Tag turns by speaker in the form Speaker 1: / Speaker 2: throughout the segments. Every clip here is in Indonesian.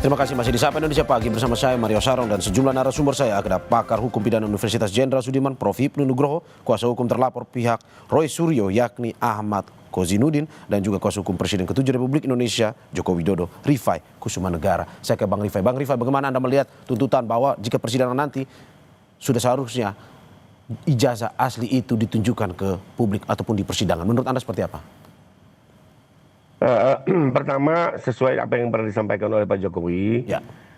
Speaker 1: Terima kasih masih di Sapa Indonesia Pagi bersama saya Mario Sarong dan sejumlah narasumber saya. Ada pakar hukum pidana Universitas Jenderal Sudirman Prof. Hipnu Nugroho, kuasa hukum terlapor pihak Roy Suryo yakni Ahmad Kozinudin, dan juga kuasa hukum Presiden ke-7 Republik Indonesia Joko Widodo Rifai Kusumanegara. Saya ke Bang Rifai. Bang Rifai, bagaimana Anda melihat tuntutan bahwa jika persidangan nanti sudah seharusnya ijazah asli itu ditunjukkan ke publik ataupun di persidangan? Menurut Anda seperti apa?
Speaker 2: Pertama, sesuai apa yang pernah disampaikan oleh Pak Jokowi,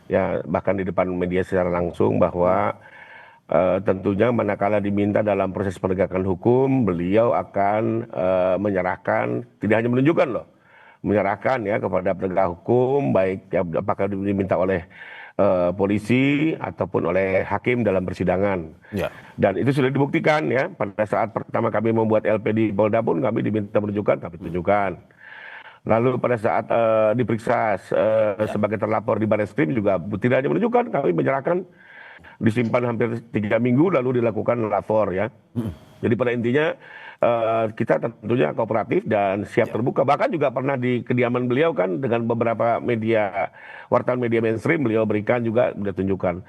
Speaker 2: ya bahkan di depan media secara langsung bahwa tentunya manakala diminta dalam proses penegakan hukum, beliau akan menyerahkan, tidak hanya menunjukkan loh, menyerahkan ya kepada penegak hukum, baik ya, apakah diminta oleh polisi ataupun oleh hakim dalam persidangan. Dan itu sudah dibuktikan ya, pada saat pertama kami membuat LP di Polda pun kami diminta menunjukkan, kami tunjukkan. Lalu pada saat diperiksa sebagai terlapor di Barreskrim juga tidak hanya menunjukkan, kami menyerahkan, disimpan hampir 3 minggu lalu dilakukan lapor ya. Jadi pada intinya kita tentunya kooperatif dan siap terbuka. Bahkan juga pernah di kediaman beliau kan dengan beberapa media, wartawan media mainstream beliau berikan juga, beliau tunjukkan.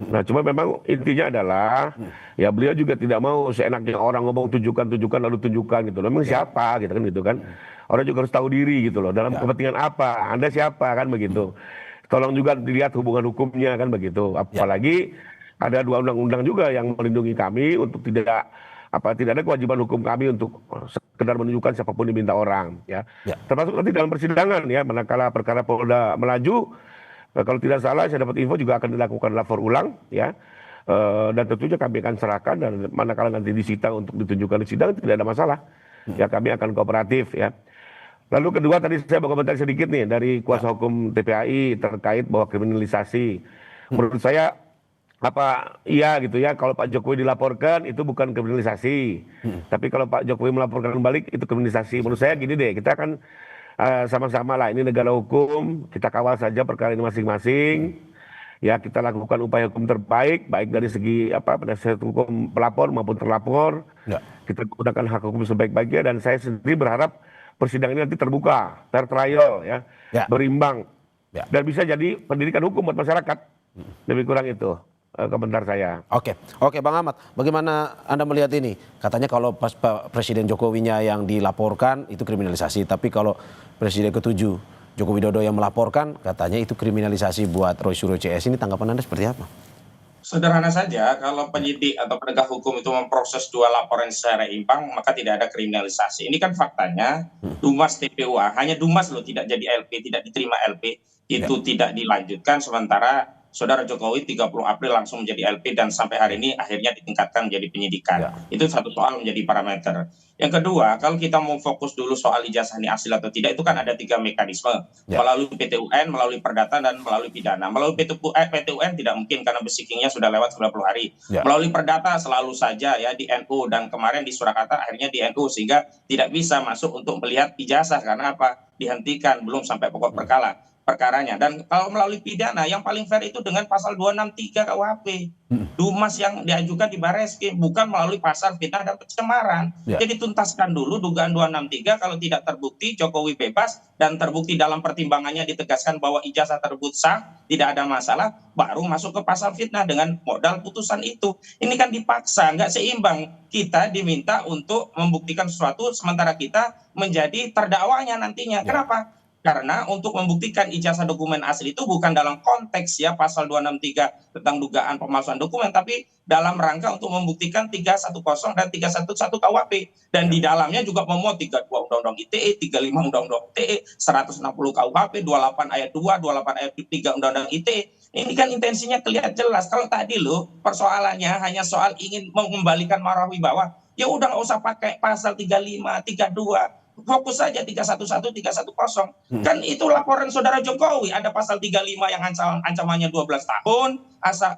Speaker 2: Nah cuma memang intinya adalah ya beliau juga tidak mau seenaknya orang ngomong tunjukkan lalu tunjukkan gitu. Memang siapa gitu kan. Orang juga harus tahu diri gitu loh, dalam kepentingan apa, Anda siapa kan begitu. Tolong juga dilihat hubungan hukumnya kan begitu. Apalagi ada 2 undang-undang juga yang melindungi kami untuk tidak ada kewajiban hukum kami untuk sekedar menunjukkan siapapun diminta orang ya. Termasuk nanti dalam persidangan ya, manakala perkara Polda melaju, kalau tidak salah saya dapat info juga akan dilakukan lapor ulang ya. Dan tentunya kami akan serahkan, dan manakala nanti disita untuk ditunjukkan di sidang tidak ada masalah. Ya kami akan kooperatif ya. Lalu kedua, tadi saya berkomentar sedikit nih dari kuasa hukum TPAI terkait bahwa kriminalisasi. Menurut saya iya gitu ya, kalau Pak Jokowi dilaporkan itu bukan kriminalisasi. Tapi kalau Pak Jokowi melaporkan balik itu kriminalisasi. Menurut saya gini deh, kita kan sama-sama lah, ini negara hukum, kita kawal saja perkara ini masing-masing. Ya kita lakukan upaya hukum terbaik, baik dari segi penasihat hukum pelapor maupun terlapor. Kita gunakan hak hukum sebaik-baiknya, dan saya sendiri berharap persidangan ini nanti terbuka, fair trial ya, berimbang, dan bisa jadi pendidikan hukum buat masyarakat. Lebih kurang itu komentar saya.
Speaker 1: Oke Bang Ahmad, bagaimana Anda melihat ini? Katanya kalau pas Presiden Jokowinya yang dilaporkan itu kriminalisasi, tapi kalau Presiden ke-7 Joko Widodo yang melaporkan katanya itu kriminalisasi buat Roy Suryo CS. Ini tanggapan Anda seperti apa?
Speaker 3: Sederhana saja, kalau penyidik atau penegak hukum itu memproses 2 laporan secara imbang, maka tidak ada kriminalisasi. Ini kan faktanya, Dumas TPUA, hanya Dumas loh tidak jadi LP, tidak diterima LP, itu tidak dilanjutkan, sementara Saudara Jokowi 30 April langsung menjadi LP dan sampai hari ini akhirnya ditingkatkan menjadi penyidikan. Itu satu soal menjadi parameter. Yang kedua, kalau kita mau fokus dulu soal ijazah ini asli atau tidak, itu kan ada 3 mekanisme. Melalui PT-UN, melalui perdata, dan melalui pidana. Melalui PT-UN tidak mungkin karena besikingnya sudah lewat 90 hari. Melalui perdata selalu saja ya di NU, dan kemarin di Surakarta akhirnya di NU, sehingga tidak bisa masuk untuk melihat ijazah karena apa? Dihentikan, belum sampai pokok perkaranya. Dan kalau melalui pidana yang paling fair itu dengan pasal 263 KUHP. Dumas yang diajukan di Barreskrim, bukan melalui pasal fitnah dan pencemaran. Jadi tuntaskan dulu dugaan 263, kalau tidak terbukti Jokowi bebas, dan terbukti dalam pertimbangannya ditegaskan bahwa ijazah tersebut sah, tidak ada masalah, baru masuk ke pasal fitnah dengan modal putusan itu. Ini kan dipaksa, nggak seimbang. Kita diminta untuk membuktikan sesuatu, sementara kita menjadi terdakwanya nantinya. Kenapa? Karena untuk membuktikan ijazah dokumen asli itu bukan dalam konteks ya pasal 263 tentang dugaan pemalsuan dokumen, tapi dalam rangka untuk membuktikan 310 dan 311 KUHP. Dan di dalamnya juga memuat 32 Undang-Undang ITE, 35 Undang-Undang ITE, 160 KUHP, 28 ayat 2, 28 ayat 3 Undang-Undang ITE. Ini kan intensinya kelihatan jelas. Kalau tadi loh persoalannya hanya soal ingin mengembalikan marwah wibawa, ya udah nggak usah pakai pasal 35, 32. Fokus saja 311, 310. Kan itu laporan Saudara Jokowi, ada pasal 35 yang ancamannya 12 tahun,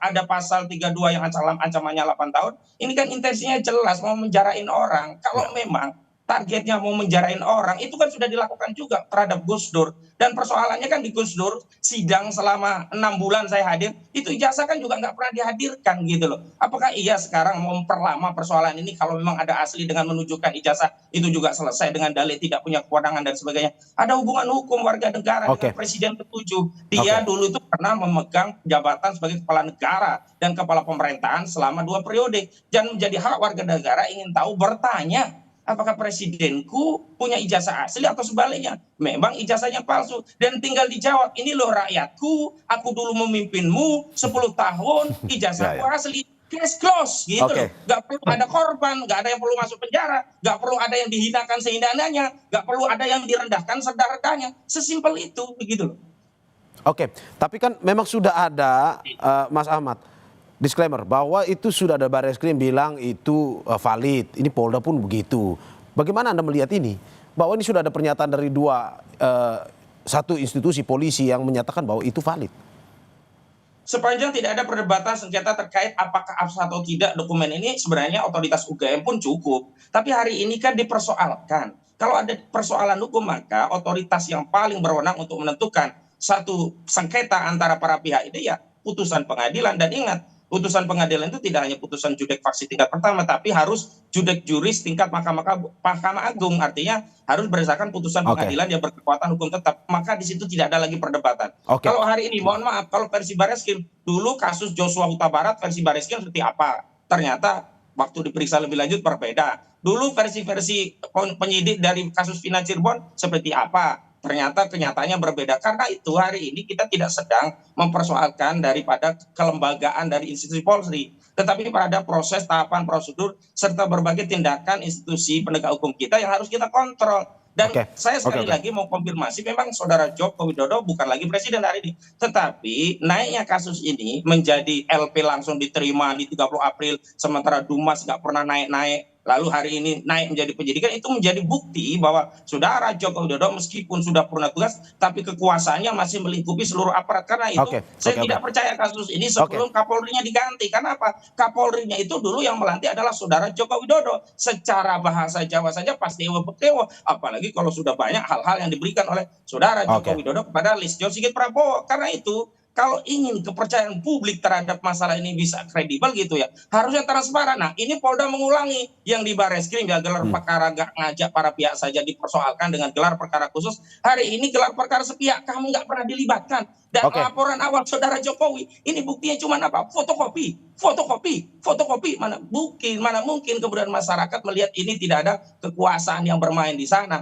Speaker 3: ada pasal 32 yang ancamannya 8 tahun. Ini kan intensinya jelas mau menjarain orang. Kalau memang targetnya mau menjarain orang, itu kan sudah dilakukan juga terhadap Gus Dur. Dan persoalannya kan di Gus Dur, sidang selama 6 bulan saya hadir, itu ijazah kan juga nggak pernah dihadirkan gitu loh. Apakah iya sekarang mau memperlama persoalan ini kalau memang ada asli dengan menunjukkan ijazah itu juga selesai dengan dalih tidak punya kewenangan dan sebagainya. Ada hubungan hukum warga negara dengan presiden ketujuh. Dia dulu itu pernah memegang jabatan sebagai kepala negara dan kepala pemerintahan selama 2 periode. Dan menjadi hak warga negara ingin tahu, bertanya, apakah presidenku punya ijazah asli atau sebaliknya? Memang ijazahnya palsu. Dan tinggal dijawab, ini loh rakyatku, aku dulu memimpinmu 10 tahun, ijazahku asli. Case close gitu loh. Gak perlu ada korban, gak ada yang perlu masuk penjara, gak perlu ada yang dihinakan sehinanya, gak perlu ada yang direndahkan sedarkahnya. Sesimpel itu begitu loh.
Speaker 1: Oke, tapi kan memang sudah ada Mas Ahmad disclaimer bahwa itu sudah ada Barreskrim bilang itu valid. Ini Polda pun begitu. Bagaimana Anda melihat ini? Bahwa ini sudah ada pernyataan dari satu institusi polisi yang menyatakan bahwa itu valid.
Speaker 3: Sepanjang tidak ada perdebatan sengketa terkait apakah absah atau tidak dokumen ini, sebenarnya otoritas UGM pun cukup. Tapi hari ini kan dipersoalkan. Kalau ada persoalan hukum, maka otoritas yang paling berwenang untuk menentukan satu sengketa antara para pihak ini ya putusan pengadilan. Dan ingat, putusan pengadilan itu tidak hanya putusan judek faksi tingkat pertama, tapi harus judek juris tingkat Mahkamah Agung. Artinya harus berdasarkan putusan pengadilan yang berkekuatan hukum tetap. Maka di situ tidak ada lagi perdebatan. Kalau hari ini, mohon maaf, kalau versi Barreskrim, dulu kasus Joshua Huta Barat, versi Barreskrim seperti apa? Ternyata waktu diperiksa lebih lanjut berbeda. Dulu versi-versi penyidik dari kasus Vina Cirebon seperti apa? Ternyata kenyataannya berbeda. Karena itu hari ini kita tidak sedang mempersoalkan daripada kelembagaan dari institusi Polri, tetapi pada proses, tahapan, prosedur, serta berbagai tindakan institusi penegak hukum kita yang harus kita kontrol. Dan saya sekali lagi mau konfirmasi, memang saudara Joko Widodo bukan lagi presiden hari ini. Tetapi naiknya kasus ini menjadi LP langsung diterima di 30 April, sementara Dumas nggak pernah naik-naik. Lalu hari ini naik menjadi penyidikan, itu menjadi bukti bahwa saudara Joko Widodo meskipun sudah purna tugas, tapi kekuasaannya masih melingkupi seluruh aparat. Karena itu saya tidak percaya kasus ini sebelum Kapolrinya diganti. Karena apa? Kapolrinya itu dulu yang melantik adalah saudara Joko Widodo. Secara bahasa Jawa saja pasti ewo-ewo. Apalagi kalau sudah banyak hal-hal yang diberikan oleh saudara Joko Widodo kepada Listio Sigit Prabowo. Karena itu, kalau ingin kepercayaan publik terhadap masalah ini bisa kredibel gitu ya, harusnya transparan. Nah, ini Polda mengulangi yang di Barreskrim ya, gelar perkara gak ngajak para pihak saja dipersoalkan dengan gelar perkara khusus. Hari ini gelar perkara sepihak, kamu nggak pernah dilibatkan. Dan laporan awal saudara Jokowi, ini buktinya cuma apa? Fotokopi. Mana mungkin kemudian masyarakat melihat ini tidak ada kekuasaan yang bermain di sana.